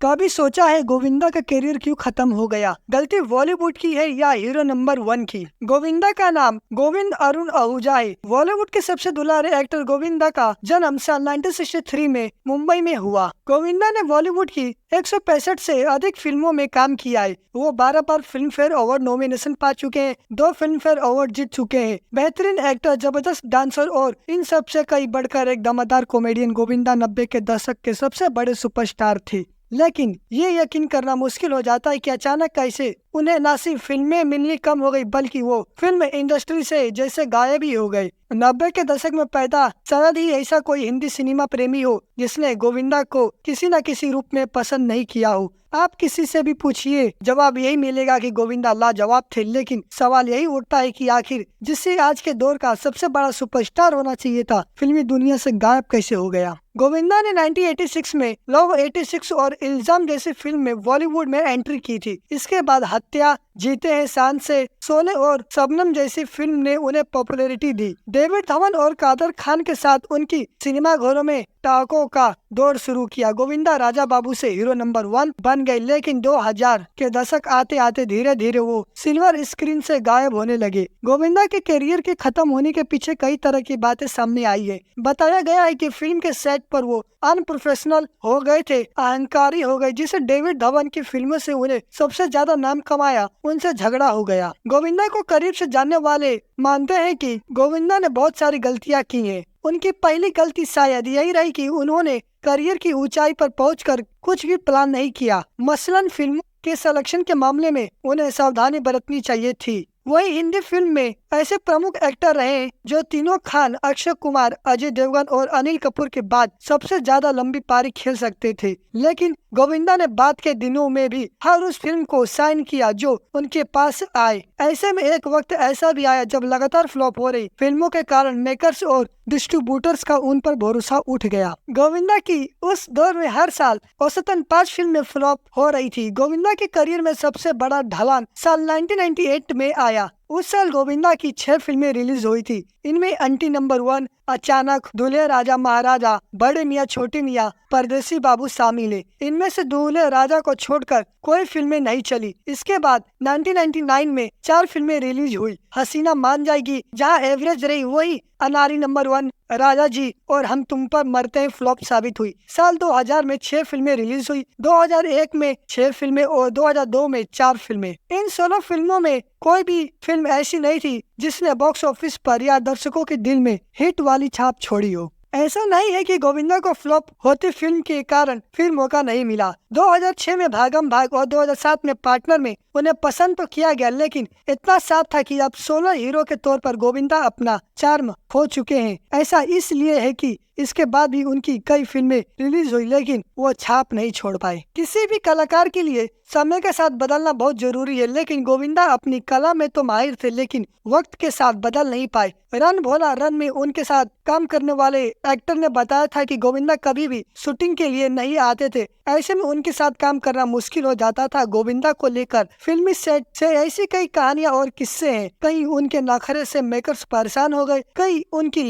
कभी सोचा है गोविंदा का करियर क्यों खत्म हो गया? गलती बॉलीवुड की है या हीरो नंबर 1 की? गोविंदा का नाम गोविंद अरुण आहूजा है। बॉलीवुड के सबसे दुलारे एक्टर गोविंदा का जन्म साल 1963 में मुंबई में हुआ। गोविंदा ने बॉलीवुड की 165 से अधिक फिल्मों में काम किया है। वो 12 बार फिल्म फेयर अवार्ड नॉमिनेशन पा चुके हैं, 2 फिल्म फेयर अवार्ड जीत चुके हैं। बेहतरीन एक्टर, जबरदस्त डांसर और इन सब से कई बढ़कर एक दमदार कॉमेडियन गोविंदा 90 के दशक के सबसे बड़े सुपरस्टार थे। लेकिन ये यकीन करना मुश्किल हो जाता है कि अचानक कैसे उन्हें ना सिर्फ फिल्में मिलनी कम हो गई, बल्कि वो फिल्म इंडस्ट्री से जैसे गायब ही हो गए। 90 के दशक में पैदा शायद ही ऐसा कोई हिंदी सिनेमा प्रेमी हो जिसने गोविंदा को किसी न किसी रूप में पसंद नहीं किया हो। आप किसी से भी पूछिए, जवाब यही मिलेगा कि गोविंदा लाजवाब थे। लेकिन सवाल यही उठता है कि आखिर जिससे आज के दौर का सबसे बड़ा सुपरस्टार होना चाहिए था, फिल्मी दुनिया से गायब कैसे हो गया? गोविंदा ने 1986 में लव 86 और इल्जाम जैसी फिल्म में बॉलीवुड में एंट्री की थी। इसके बाद हत्या, जीते हैं शान से, शोले और शबनम जैसी फिल्म ने उन्हें पॉपुलैरिटी दी। डेविड धवन और कादर खान के साथ उनकी सिनेमा घरों में टाकों का दौर शुरू किया। गोविंदा राजा बाबू से हीरो नंबर 1 बन गए, लेकिन 2000 के दशक आते आते धीरे धीरे वो सिल्वर स्क्रीन से गायब होने लगे। गोविंदा के करियर के खत्म होने के पीछे कई तरह की बातें सामने आई है। बताया गया है कि फिल्म के सेट पर वो अनप्रोफेशनल हो गए थे, अहंकारी हो गए, जिसे डेविड धवन की फिल्मों से उन्हें सबसे ज्यादा नाम कमाया, उनसे झगड़ा हो गया। गोविंदा को करीब से जानने वाले मानते हैं कि गोविंदा ने बहुत सारी गलतियां की हैं। उनकी पहली गलती शायद यही रही कि उन्होंने करियर की ऊंचाई पर पहुंचकर कुछ भी प्लान नहीं किया। मसलन फिल्मों के सिलेक्शन के मामले में उन्हें सावधानी बरतनी चाहिए थी। वही हिंदी फिल्म में ऐसे प्रमुख एक्टर रहे जो तीनों खान, अक्षय कुमार, अजय देवगन और अनिल कपूर के बाद सबसे ज्यादा लंबी पारी खेल सकते थे। लेकिन गोविंदा ने बाद के दिनों में भी हर उस फिल्म को साइन किया जो उनके पास आए। ऐसे में एक वक्त ऐसा भी आया जब लगातार फ्लॉप हो रही फिल्मों के कारण मेकर्स और डिस्ट्रीब्यूटर्स का उन पर भरोसा उठ गया। गोविंदा की उस दौर में हर साल औसतन 5 फिल्में फ्लॉप हो रही थी। गोविंदा के करियर में सबसे बड़ा ढलान साल 1998 में आया। उस साल गोविंदा की 6 फिल्में रिलीज हुई थी। इनमें अंटी नंबर 1, अचानक, दूल्हे राजा महाराजा, बड़े मियाँ छोटे मियाँ, परदेसी बाबू शामिल है। इनमें से दूल्हे राजा को छोड़कर कोई फिल्में नहीं चली। इसके बाद 1999 में 4 फिल्में रिलीज हुई। हसीना मान जाएगी जहां एवरेज रही, वही अनारी नंबर 1, राजा जी और हम तुम पर मरते हैं फ्लॉप साबित हुई। साल 2000 में 6 फिल्में रिलीज हुई, 2001 में 6 फिल्में और 2002 में 4 फिल्में। इन 16 फिल्मों में कोई भी फिल्म ऐसी नहीं थी जिसने बॉक्स ऑफिस पर या दर्शकों के दिल में हिट वाली छाप छोड़ी हो। ऐसा नहीं है कि गोविंदा को फ्लॉप होती फिल्म के कारण फिर मौका नहीं मिला। 2006 में भागम भाग और 2007 में पार्टनर में उन्हें पसंद तो किया गया, लेकिन इतना साफ था कि अब सोलो हीरो के तौर पर गोविंदा अपना चार्म खो चुके हैं। ऐसा इसलिए है कि इसके बाद भी उनकी कई फिल्में रिलीज हुई, लेकिन वो छाप नहीं छोड़ पाए। किसी भी कलाकार के लिए समय के साथ बदलना बहुत जरूरी है, लेकिन गोविंदा अपनी कला में तो माहिर थे, लेकिन वक्त के साथ बदल नहीं पाए। रन भोला रन में उनके साथ काम करने वाले एक्टर ने बताया था कि गोविंदा कभी भी शूटिंग के लिए नहीं आते थे। ऐसे में उनके साथ काम करना मुश्किल हो जाता था। गोविंदा को लेकर फिल्मी सेट से ऐसी कई कहानियां और किस्से हैं। कई उनके नखरे से मेकर्स परेशान हो गए, कई उनकी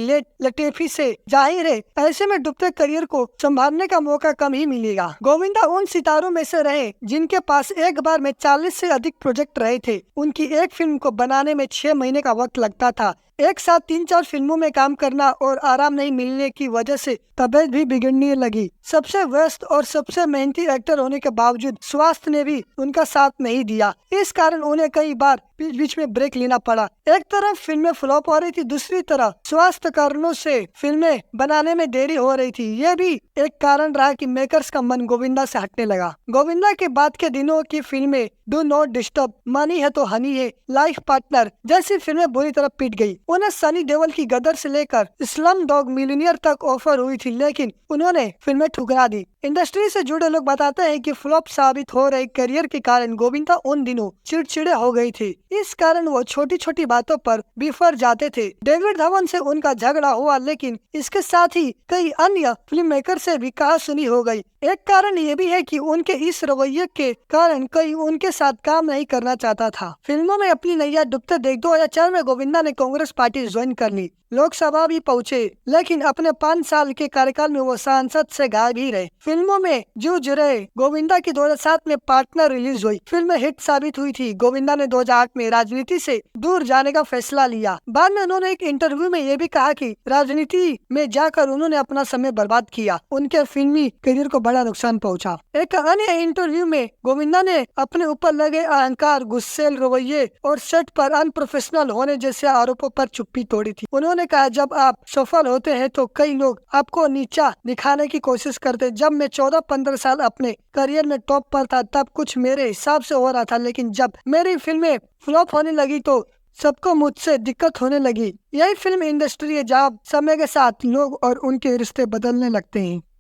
लटेफी से। जाहिर है ऐसे में डूबते करियर को संभालने का मौका कम ही मिलेगा। गोविंदा उन सितारों में से रहे जिनके पास एक बार में 40 से अधिक प्रोजेक्ट रहे थे। उनकी एक फिल्म को बनाने में 6 महीने का वक्त लगता था। एक साथ 3-4 फिल्मों में काम करना और आराम नहीं मिलने की वजह से तबीयत भी बिगड़ने लगी। सबसे व्यस्त और सबसे मेहनती एक्टर होने के बावजूद स्वास्थ्य ने भी उनका साथ नहीं दिया। इस कारण उन्हें कई बार बीच बीच में ब्रेक लेना पड़ा। एक तरफ फिल्में फ्लॉप हो रही थी, दूसरी तरफ स्वास्थ्य कारणों से फिल्में बनाने में देरी हो रही थी। ये भी एक कारण रहा कि मेकर्स का मन गोविंदा से हटने लगा। गोविंदा के बाद के दिनों की फिल्में डू नॉट डिस्टर्ब, मनी है तो हनी है, लाइफ पार्टनर जैसी फिल्में बुरी तरह पिट गई। उन्हें सनी देओल की गदर से लेकर स्लम डॉग मिलियनियर तक ऑफर हुई थी, लेकिन उन्होंने फिल्में ठुकरा दी। इंडस्ट्री से जुड़े लोग बताते हैं कि फ्लॉप साबित हो रहे करियर के कारण गोविंदा उन दिनों चिड़चिड़े हो गई थी। इस कारण वो छोटी छोटी बातों पर बिफर जाते थे। डेविड धवन से उनका झगड़ा हुआ, लेकिन इसके साथ ही कई अन्य फिल्म मेकर से भी कहासुनी हो गई। एक कारण ये भी है कि उनके इस रवैये के कारण कई उनके साथ काम नहीं करना चाहता था। फिल्मों में अपनी नैया डूबते देख 2004 में गोविंदा ने कांग्रेस पार्टी ज्वाइन कर ली। लोकसभा भी पहुंचे, लेकिन अपने 5 साल के कार्यकाल में वो सांसद से गायब ही रहे। फिल्मों में जूझ रहे गोविंदा की 2007 में पार्टनर रिलीज हुई। फिल्म हिट साबित हुई थी। गोविंदा ने 2008 में राजनीति से दूर जाने का फैसला लिया। बाद में उन्होंने एक इंटरव्यू में ये भी कहा कि राजनीति में जाकर उन्होंने अपना समय बर्बाद किया। उनके फिल्मी करियर को बड़ा नुकसान पहुंचा। एक अन्य इंटरव्यू में गोविंदा ने अपने ऊपर लगे अहंकार, गुस्सेल रवैये और सेट पर अनप्रोफेशनल होने जैसे आरोपों पर चुप्पी तोड़ी थी। उन्होंने कहा, जब आप सफल होते हैं तो कई लोग आपको नीचा दिखाने की कोशिश करते। जब मैं 14-15 साल अपने करियर में टॉप पर था तब कुछ मेरे हिसाब से हो रहा था, लेकिन जब मेरी फिल्में फ्लॉप होने लगी तो सबको मुझसे दिक्कत होने लगी। यही फिल्म इंडस्ट्री है जहाँ समय के साथ लोग और उनके रिश्ते बदलने लगते हैं।